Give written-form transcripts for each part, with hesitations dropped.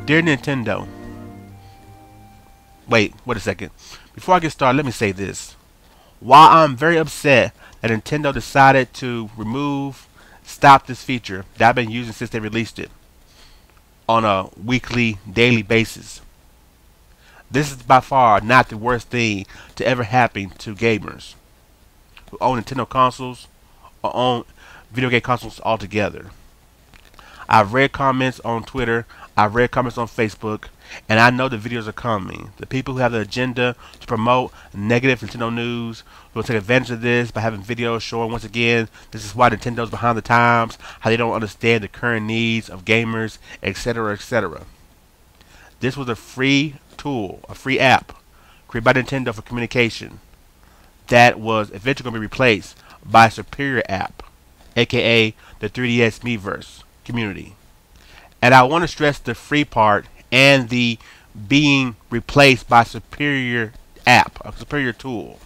Dear Nintendo, wait a second. Before I get started, let me say this. While I'm very upset that Nintendo decided to stop this feature that I've been using since they released it on a weekly, daily basis, this is by far not the worst thing to ever happen to gamers who own Nintendo consoles or own video game consoles altogether. I've read comments on Twitter, I've read comments on Facebook, and I know the videos are coming. The people who have the agenda to promote negative Nintendo news will take advantage of this by having videos showing once again this is why Nintendo's behind the times, how they don't understand the current needs of gamers, etc., etc. This was a free tool, a free app created by Nintendo for communication that was eventually going to be replaced by a superior app, aka the 3DS Miiverse community. And I want to stress the free part and the being replaced by a superior app, a superior tool.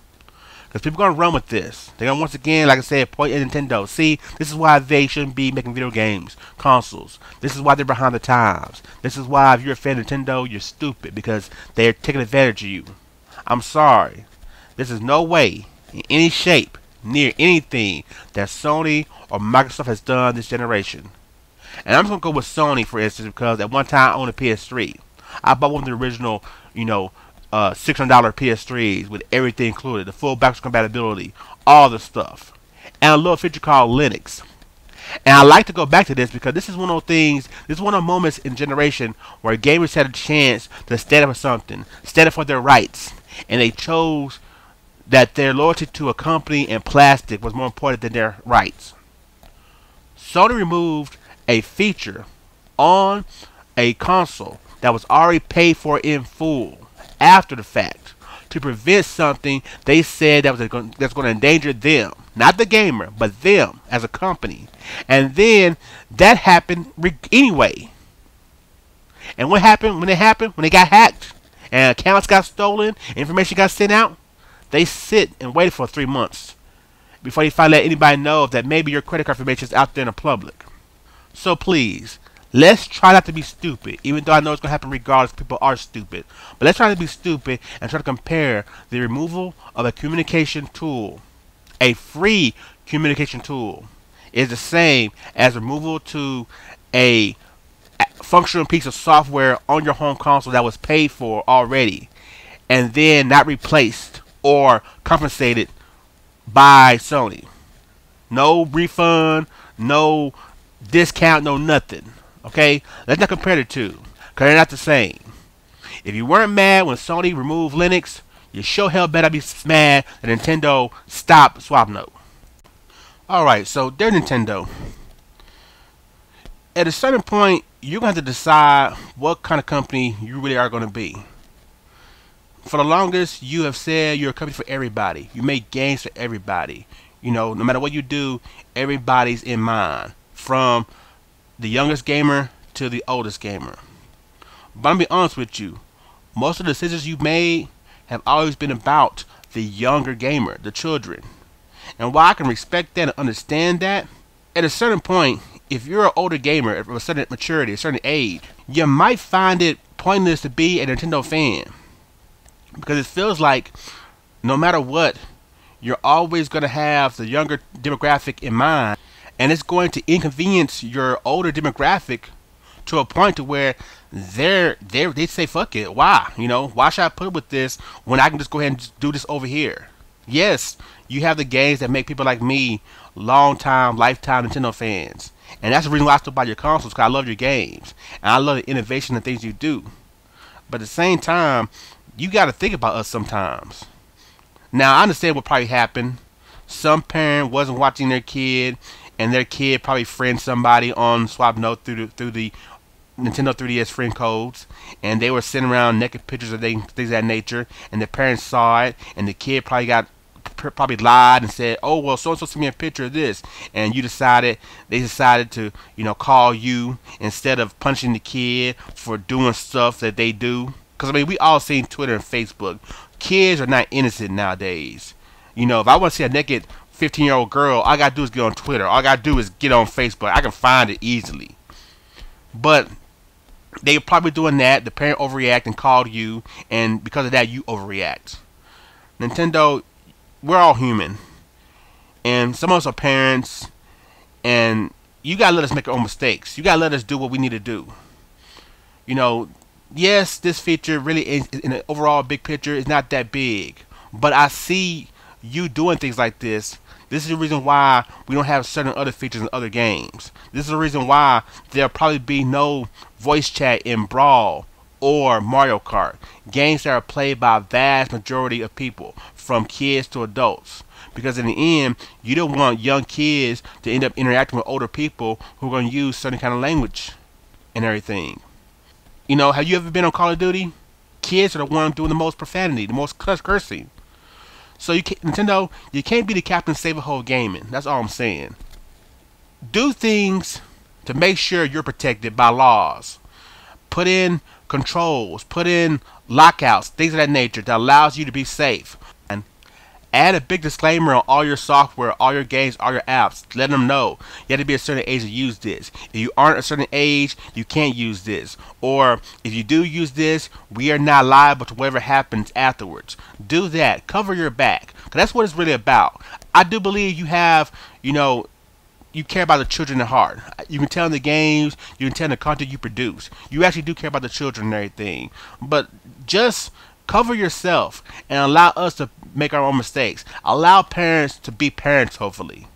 Because people are going to run with this. They're going to once again, like I said, point at Nintendo. See, this is why they shouldn't be making video games, consoles. This is why they're behind the times. This is why if you're a fan of Nintendo, you're stupid because they're taking advantage of you. I'm sorry. This is no way, in any shape, near anything that Sony or Microsoft has done this generation. And I'm just going to go with Sony, for instance, because at one time I owned a PS3. I bought one of the original, $600 PS3s with everything included, the full backwards compatibility, all the stuff. And a little feature called Linux. And I like to go back to this because this is one of those things, this is one of the moments in generation where gamers had a chance to stand up for something, stand up for their rights. And they chose that their loyalty to a company and plastic was more important than their rights. Sony removed a feature on a console that was already paid for in full after the fact to prevent something they said that's going to endanger them, not the gamer, but them as a company. And then that happened anyway. And what happened when it happened? When they got hacked and accounts got stolen, information got sent out, they sit and waited for 3 months before they finally let anybody know that maybe your credit card information is out there in the public. So please, let's try not to be stupid, even though I know it's going to happen regardless. People are stupid. But let's try to be stupid and try to compare the removal of a communication tool, a free communication tool, is the same as removal to a functional piece of software on your home console that was paid for already and then not replaced or compensated by Sony. No refund, no discount, no nothing. Okay? Let's not compare the two, because they're not the same. If you weren't mad when Sony removed Linux, you sure hell better be mad that Nintendo stopped SwapNote. Alright, so dear Nintendo, at a certain point, you're going to have to decide what kind of company you really are going to be. For the longest, you have said you're a company for everybody. You make games for everybody. No matter what you do, everybody's in mind. From the youngest gamer to the oldest gamer. But I'm going to be honest with you. Most of the decisions you've made have always been about the younger gamer, the children. And while I can respect that and understand that, at a certain point, if you're an older gamer of a certain maturity, a certain age, you might find it pointless to be a Nintendo fan. Because it feels like no matter what, you're always going to have the younger demographic in mind. And it's going to inconvenience your older demographic to a point to where they say, fuck it. Why? Why should I put up with this when I can just go ahead and just do this over here? Yes, you have the games that make people like me long-time, lifetime Nintendo fans. And that's the reason why I still buy your consoles, because I love your games. And I love the innovation and things you do. But at the same time, you got to think about us sometimes. Now, I understand what probably happened. Some parent wasn't watching their kid, and their kid probably friended somebody on SwapNote through the Nintendo 3DS friend codes, and they were sending around naked pictures of things of that nature, and the parents saw it, and the kid probably lied and said, oh, well, so-and-so sent me a picture of this, and they decided to, call you instead of punishing the kid for doing stuff that they do. Because, we all seen Twitter and Facebook. Kids are not innocent nowadays. If I want to see a naked 15-year-old girl, all I got to do is get on Twitter. All I got to do is get on Facebook. I can find it easily. But They were probably doing that. The parent overreact and called you, and because of that, you overreact. Nintendo, we're all human, and some of us are parents, and you gotta let us make our own mistakes. You gotta let us do what we need to do. You know, yes, this feature really is, in the overall big picture, is not that big, but I see you doing things like this. This is the reason why we don't have certain other features in other games. This is the reason why there'll probably be no voice chat in Brawl or Mario Kart, games that are played by a vast majority of people, from kids to adults. Because in the end, you don't want young kids to end up interacting with older people who are going to use certain kind of language and everything. You know, have you ever been on Call of Duty? Kids are the ones doing the most profanity, the most cursing. So you can't, Nintendo, you can't be the Captain Save-A-Hole gaming. That's all I'm saying. Do things to make sure you're protected by laws. Put in controls, put in lockouts, things of that nature that allows you to be safe. And add a big disclaimer on all your software, all your games, all your apps. Let them know you have to be a certain age to use this. If you aren't a certain age, you can't use this. Or if you do use this, we are not liable to whatever happens afterwards. Do that. Cover your back. 'Cause that's what it's really about. I do believe you have, you care about the children at heart. You can tell in the games, you can tell in the content you produce. You actually do care about the children and everything. But just cover yourself and allow us to make our own mistakes. Allow parents to be parents, hopefully.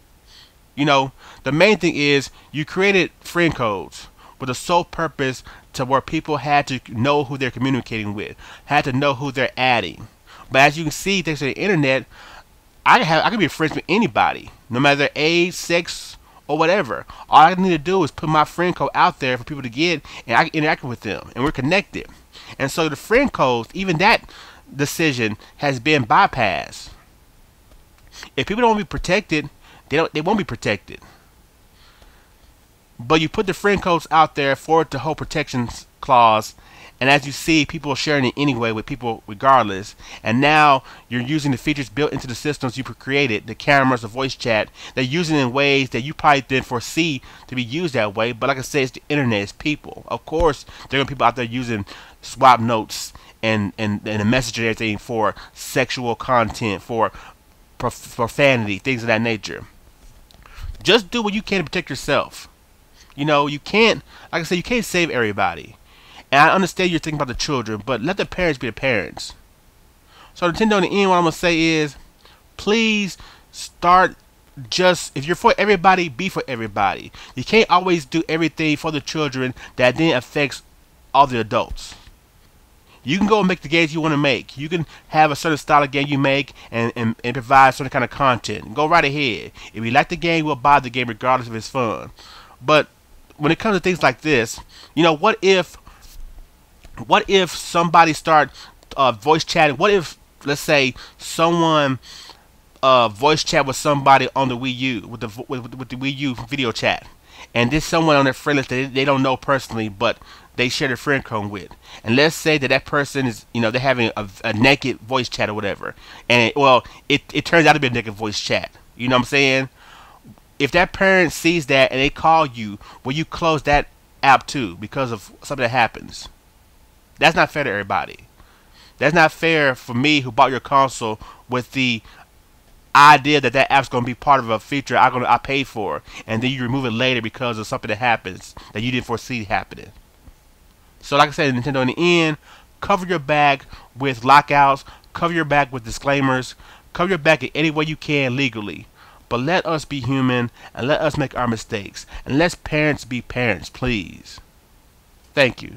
The main thing is you created friend codes with the sole purpose to where people had to know who they're communicating with, had to know who they're adding. But as you can see, thanks to the internet, I can be friends with anybody, no matter their age, sex, or whatever. All I need to do is put my friend code out there for people to get, and I can interact with them, and we're connected. And so the friend codes, even that decision has been bypassed. If people don't be protected, they won't be protected. But you put the friend codes out there for the whole protection clause, and as you see, people are sharing it anyway with people regardless. And now you're using the features built into the systems you created, the cameras, the voice chat. They're using it in ways that you probably didn't foresee to be used that way. But like I said, it's the internet, it's people. Of course, there are people out there using swap notes and the message and everything for sexual content, for profanity, things of that nature. Just do what you can to protect yourself. You can't, like I said, you can't save everybody. And I understand you're thinking about the children, but let the parents be the parents. So Nintendo, in the end, what I'm going to say is, please start if you're for everybody, be for everybody. You can't always do everything for the children that then affects all the adults. You can go and make the games you want to make. You can have a certain style of game you make and provide certain kind of content. Go right ahead. If you like the game, we'll buy the game regardless if it's fun. But when it comes to things like this, what if somebody start voice chatting? What if, let's say, someone voice chat with somebody on the Wii U with the Wii U video chat, and there's someone on their friend list that they don't know personally, but they share their friend code with. And let's say that person is, they're having a naked voice chat or whatever, and it turns out to be a naked voice chat. You know what I'm saying? If that parent sees that and they call you, will you close that app too because of something that happens? That's not fair to everybody. That's not fair for me who bought your console with the idea that app's going to be part of a feature I paid for, and then you remove it later because of something that happens that you didn't foresee happening. So like I said, Nintendo, in the end, cover your back with lockouts, cover your back with disclaimers, cover your back in any way you can legally. But let us be human, and let us make our mistakes. And let parents be parents, please. Thank you.